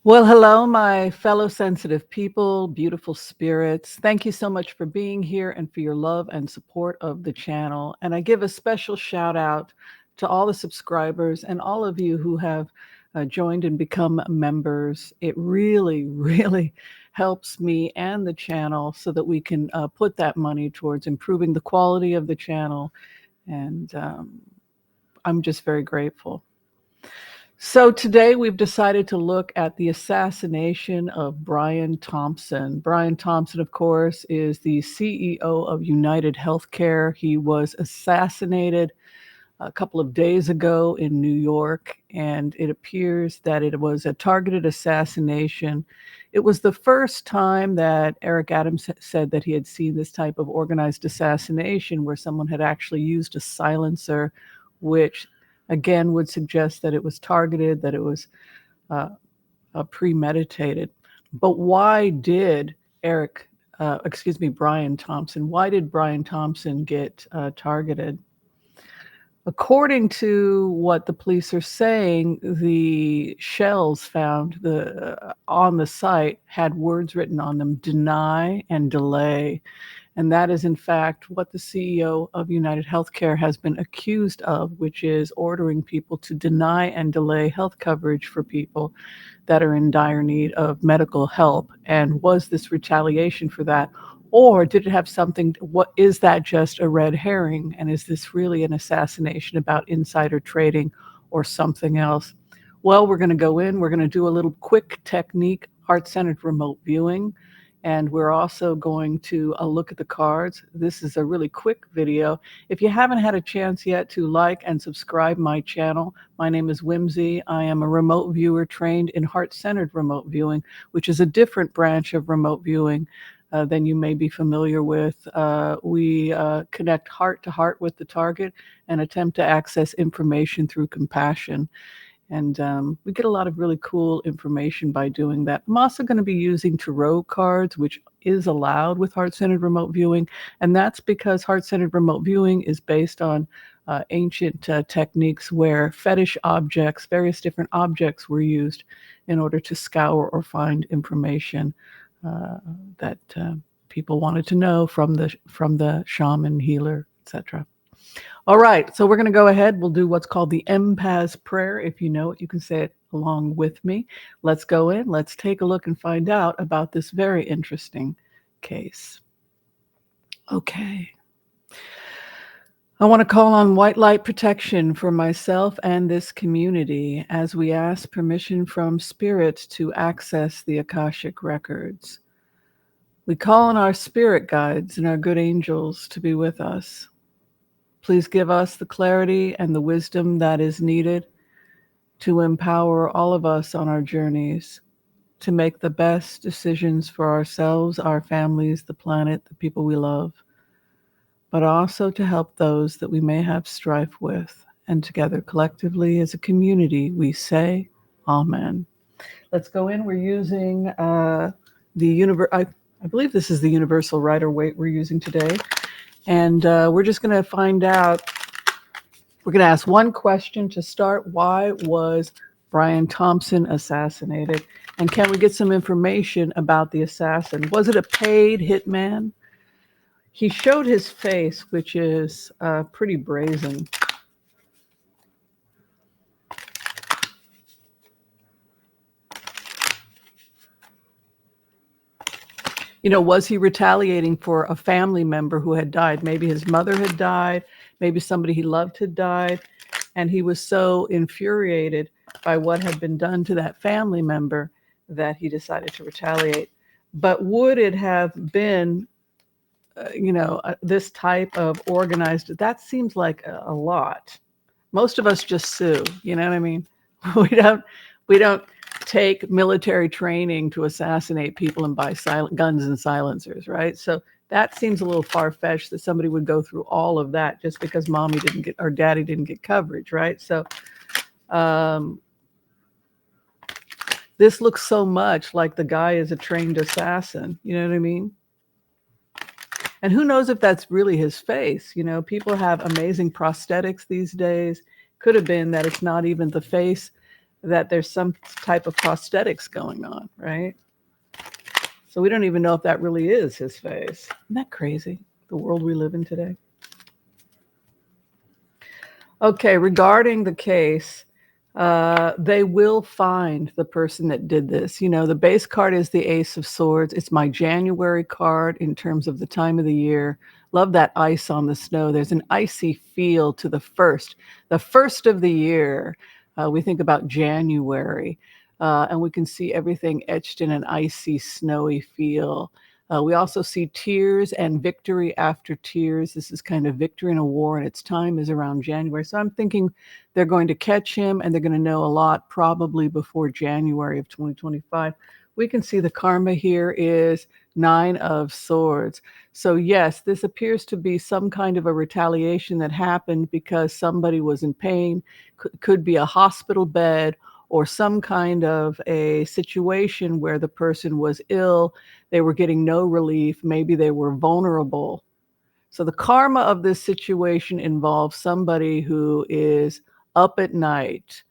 Well, hello, my fellow sensitive people, beautiful spirits. Thank you so much for being here and for your love and support of the channel. And I give a special shout out to all the subscribers and all of you who have joined and become members. It really, really helps me and the channel so that we can put that money towards improving the quality of the channel. And I'm just very grateful. So today we've decided to look at the assassination of Brian Thompson. Brian Thompson, of course, is the CEO of United Healthcare. He was assassinated a couple of days ago in New York, and it appears that it was a targeted assassination. It was the first time that Eric Adams said that he had seen this type of organized assassination where someone had actually used a silencer, which again would suggest that it was targeted, that it was uh, premeditated. But why did Brian Thompson, why did Brian Thompson get targeted? According to what the police are saying, the shells found on the site had words written on them, deny and delay. And that is, in fact, what the CEO of United Healthcare has been accused of, which is ordering people to deny and delay health coverage for people that are in dire need of medical help. And was this retaliation for that? Or did it have something? What is that, just a red herring? And is this really an assassination about insider trading or something else? Well, we're going to go in, we're going to do a little quick technique, heart-centered remote viewing. And we're also going to look at the cards. This is a really quick video. If you haven't had a chance yet to like and subscribe my channel, my name is Whimsy. I am a remote viewer trained in heart-centered remote viewing, which is a different branch of remote viewing than you may be familiar with. We connect heart to heart with the target and attempt to access information through compassion. And we get a lot of really cool information by doing that. I'm also going to be using tarot cards, which is allowed with heart-centered remote viewing. And that's because heart-centered remote viewing is based on ancient techniques where fetish objects, various different objects were used in order to scour or find information that people wanted to know from the shaman, healer, etc. All right, so we're going to go ahead. We'll do what's called the empath prayer. If you know it, you can say it along with me. Let's go in. Let's take a look and find out about this very interesting case. Okay. I want to call on white light protection for myself and this community as we ask permission from Spirit to access the Akashic records. We call on our spirit guides and our good angels to be with us. Please give us the clarity and the wisdom that is needed to empower all of us on our journeys to make the best decisions for ourselves, our families, the planet, the people we love, but also to help those that we may have strife with. And together, collectively, as a community, we say, Amen. Let's go in. We're using I believe this is the universal rider weight we're using today. And we're just going to find out, we're going to ask one question to start. Why was Brian Thompson assassinated? And can we get some information about the assassin? Was it a paid hitman? He showed his face, which is pretty brazen. You know, was he retaliating for a family member who had died? Maybe his mother had died, maybe somebody he loved had died, and he was so infuriated by what had been done to that family member that he decided to retaliate. But would it have been, this type of organized? That seems like a lot. Most of us just sue. You know what I mean? We don't take military training to assassinate people and buy guns and silencers, right? So that seems a little far-fetched that somebody would go through all of that just because mommy didn't get or daddy didn't get coverage, right? So this looks so much like the guy is a trained assassin. You know what I mean? And who knows if that's really his face? You know, people have amazing prosthetics these days. Could have been that it's not even the face that there's some type of prosthetics going on, right? So we don't even know if that really is his face. Isn't that crazy? The world we live in today. Okay, regarding the case, they will find the person that did this. You know, the base card is the Ace of Swords. It's my January card in terms of the time of the year. Love that ice on the snow. There's an icy feel to the first of the year. We think about January, and we can see everything etched in an icy, snowy feel. We also see tears and victory after tears. This is kind of victory in a war, and its time is around January. So I'm thinking they're going to catch him, and they're going to know a lot probably before January of 2025. We can see the karma here is 9 of Swords. So yes, this appears to be some kind of a retaliation that happened because somebody was in pain, could be a hospital bed, or some kind of a situation where the person was ill, they were getting no relief, maybe they were vulnerable. So the karma of this situation involves somebody who is up at night,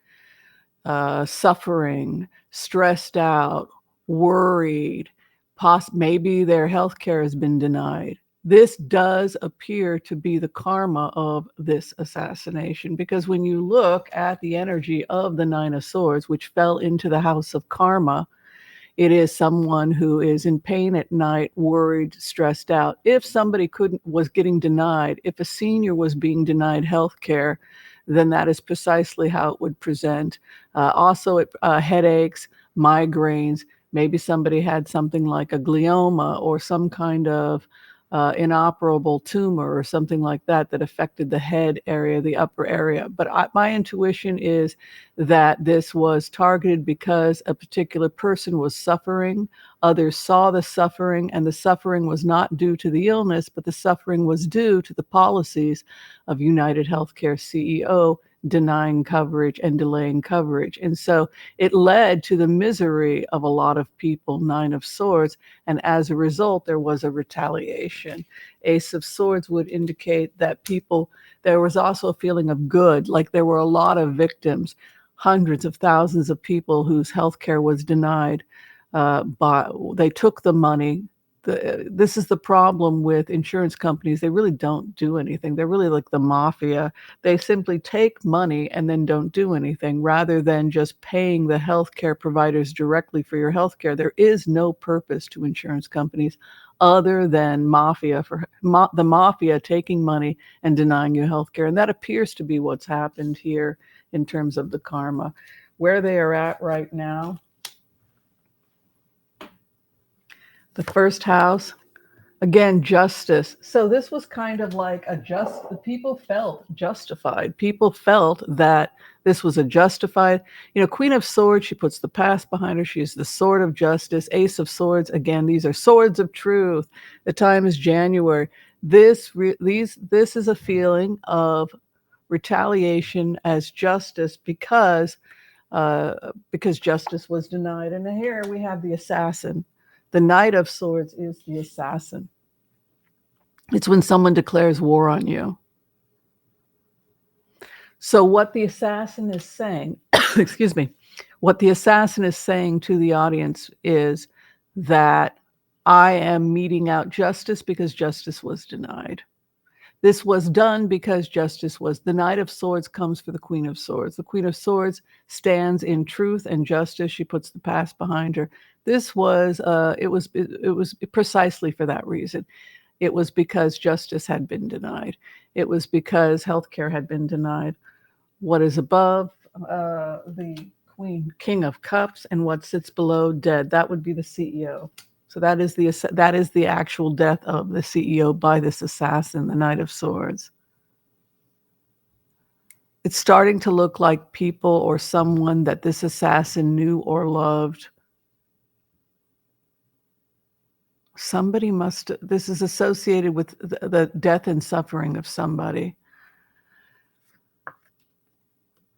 suffering, stressed out, worried, maybe their health care has been denied. This does appear to be the karma of this assassination, because when you look at the energy of the Nine of Swords, which fell into the house of karma, it is someone who is in pain at night, worried, stressed out. If somebody was getting denied, if a senior was being denied health care, then that is precisely how it would present. Also, headaches, migraines, maybe somebody had something like a glioma or some kind of inoperable tumor or something like that that affected the head area, the upper area. But my intuition is that this was targeted because a particular person was suffering. Others saw the suffering, and the suffering was not due to the illness, but the suffering was due to the policies of United Healthcare CEO denying coverage and delaying coverage. And so it led to the misery of a lot of people, Nine of Swords, and as a result, there was a retaliation. Ace of Swords would indicate that there was also a feeling of good, like there were a lot of victims, hundreds of thousands of people whose health care was denied. They took the money. This is the problem with insurance companies. They really don't do anything. They're really like the mafia. They simply take money and then don't do anything, rather than just paying the healthcare providers directly for your healthcare. There is no purpose to insurance companies other than the mafia taking money and denying you healthcare. And that appears to be what's happened here in terms of the karma. Where they are at right now, the first house, again, justice. So this was kind of like people felt justified. People felt that this was a justified, Queen of Swords, she puts the past behind her. She is the sword of justice. Ace of Swords, again, these are swords of truth. The time is January. This is a feeling of retaliation as justice because justice was denied. And here we have the assassin. The Knight of Swords is the assassin. It's when someone declares war on you. So what the assassin is saying, excuse me, what the assassin is saying to the audience is that I am meting out justice because justice was denied. This was done because the Knight of Swords comes for the Queen of Swords. The Queen of Swords stands in truth and justice. She puts the past behind her. This was, it was precisely for that reason. It was because justice had been denied. It was because healthcare had been denied. What is above the King of Cups, and what sits below, dead. That would be the CEO. So that is the actual death of the CEO by this assassin, the Knight of Swords. It's starting to look like people or someone that this assassin knew or loved. This is associated with the death and suffering of somebody.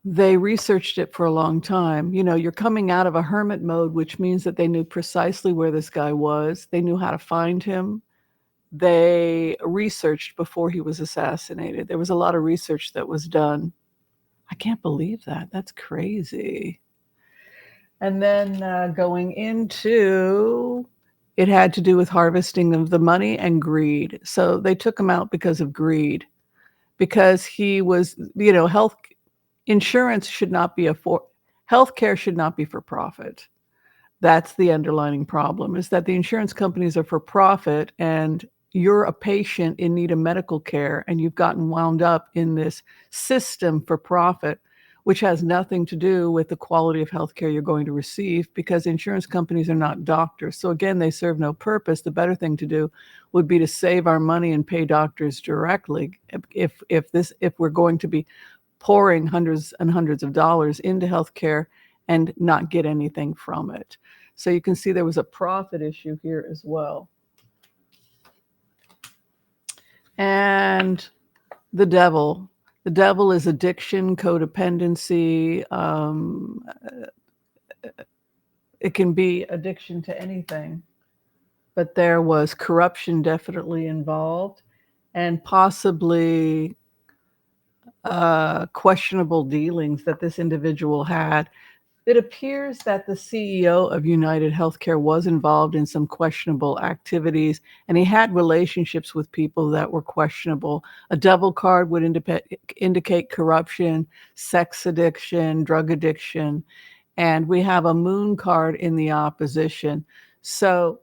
They researched it for a long time. You're coming out of a hermit mode, which means that they knew precisely where this guy was. They knew how to find him. They researched before he was assassinated. There was a lot of research that was done. I can't believe that. That's crazy. And then going into it had to do with harvesting of the money and greed. So they took him out because of greed, because he was, health insurance should not be healthcare should not be for profit. That's the underlying problem, is that the insurance companies are for profit and you're a patient in need of medical care and you've gotten wound up in this system for profit, which has nothing to do with the quality of healthcare you're going to receive, because insurance companies are not doctors. So again, they serve no purpose. The better thing to do would be to save our money and pay doctors directly. If we're going to be pouring hundreds and hundreds of dollars into healthcare and not get anything from it. So you can see there was a profit issue here as well. And the devil. The devil is addiction, codependency. It can be addiction to anything. But there was corruption definitely involved, and possibly questionable dealings that this individual had. It appears that the CEO of United Healthcare was involved in some questionable activities, and he had relationships with people that were questionable. A devil card would indicate corruption, sex addiction, drug addiction, and we have a moon card in the opposition. So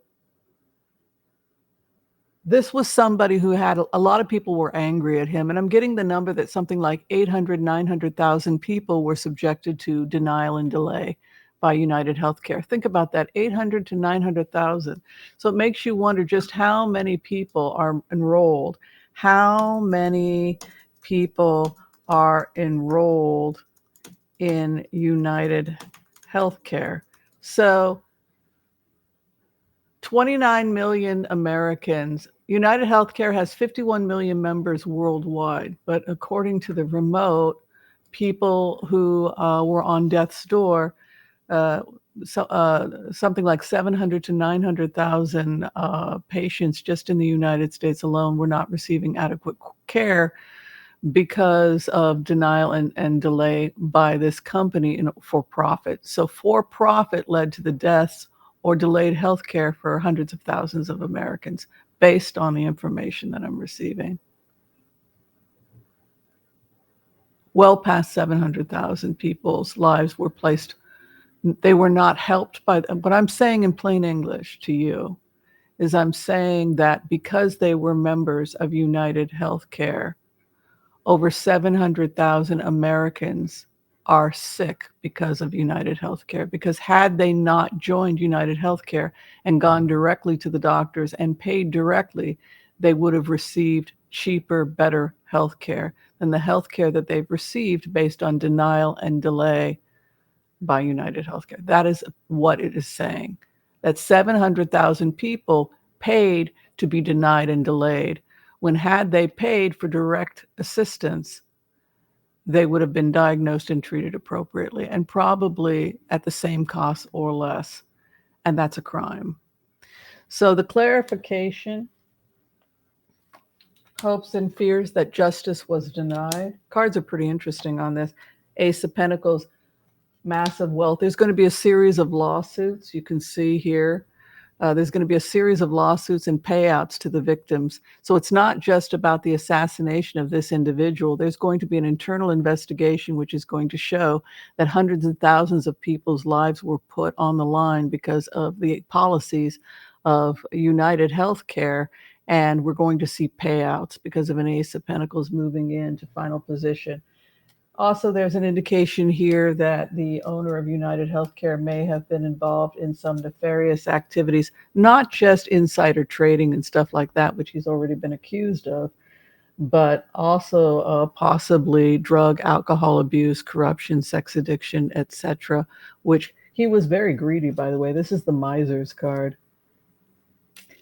this was somebody who had a lot of people were angry at him. And I'm getting the number that something like 800, 900,000 people were subjected to denial and delay by United Healthcare. Think about that, 800 to 900,000. So it makes you wonder just how many people are enrolled. How many people are enrolled in United Healthcare? So 29 million Americans. United Healthcare has 51 million members worldwide, but according to the remote, people who were on death's door, something like 700 to 900,000 patients just in the United States alone were not receiving adequate care because of denial and delay by this company for profit. So for profit led to the deaths or delayed health care for hundreds of thousands of Americans based on the information that I'm receiving. Well past 700,000 people's lives were placed. They were not helped by them. What I'm saying in plain English to you is I'm saying that because they were members of United Healthcare, over 700,000 Americans are sick because of United Healthcare. Because had they not joined United Healthcare and gone directly to the doctors and paid directly, they would have received cheaper, better healthcare than the healthcare that they've received based on denial and delay by United Healthcare. That is what it is saying. That 700,000 people paid to be denied and delayed, when had they paid for direct assistance, they would have been diagnosed and treated appropriately, and probably at the same cost or less. And that's a crime. So the clarification, hopes and fears that justice was denied. Cards are pretty interesting on this. Ace of Pentacles, massive wealth. There's going to be a series of lawsuits. You can see here. There's going to be a series of lawsuits and payouts to the victims. So it's not just about the assassination of this individual. There's going to be an internal investigation which is going to show that hundreds and thousands of people's lives were put on the line because of the policies of United Healthcare. And we're going to see payouts because of an Ace of Pentacles moving into final position. Also, there's an indication here that the owner of United Healthcare may have been involved in some nefarious activities, not just insider trading and stuff like that, which he's already been accused of, but also possibly drug, alcohol abuse, corruption, sex addiction, etc., which he was very greedy, by the way. This is the miser's card.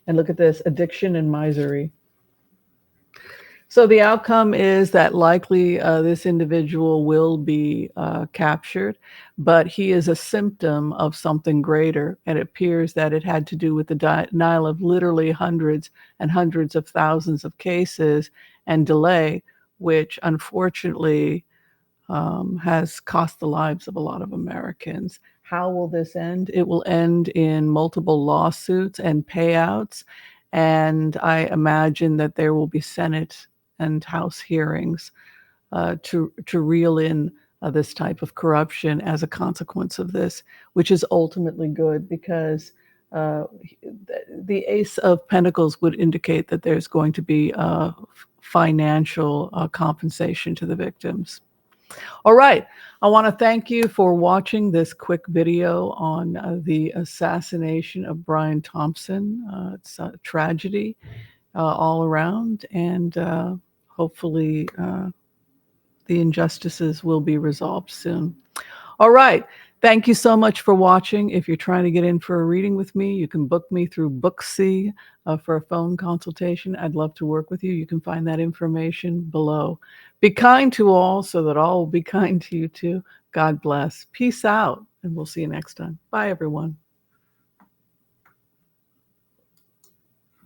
And look at this, addiction and misery. So the outcome is that likely this individual will be captured, but he is a symptom of something greater. And it appears that it had to do with the denial of literally hundreds and hundreds of thousands of cases and delay, which unfortunately has cost the lives of a lot of Americans. How will this end? It will end in multiple lawsuits and payouts. And I imagine that there will be Senate and House hearings to reel in this type of corruption as a consequence of this, which is ultimately good because uh, the Ace of Pentacles would indicate that there's going to be financial compensation to the victims. All right. I want to thank you for watching this quick video on the assassination of Brian Thompson. It's a tragedy all around, and hopefully the injustices will be resolved soon. All right. Thank you so much for watching. If you're trying to get in for a reading with me, you can book me through Booksy for a phone consultation. I'd love to work with you. You can find that information below. Be kind to all so that all will be kind to you too. God bless. Peace out, and we'll see you next time. Bye, everyone.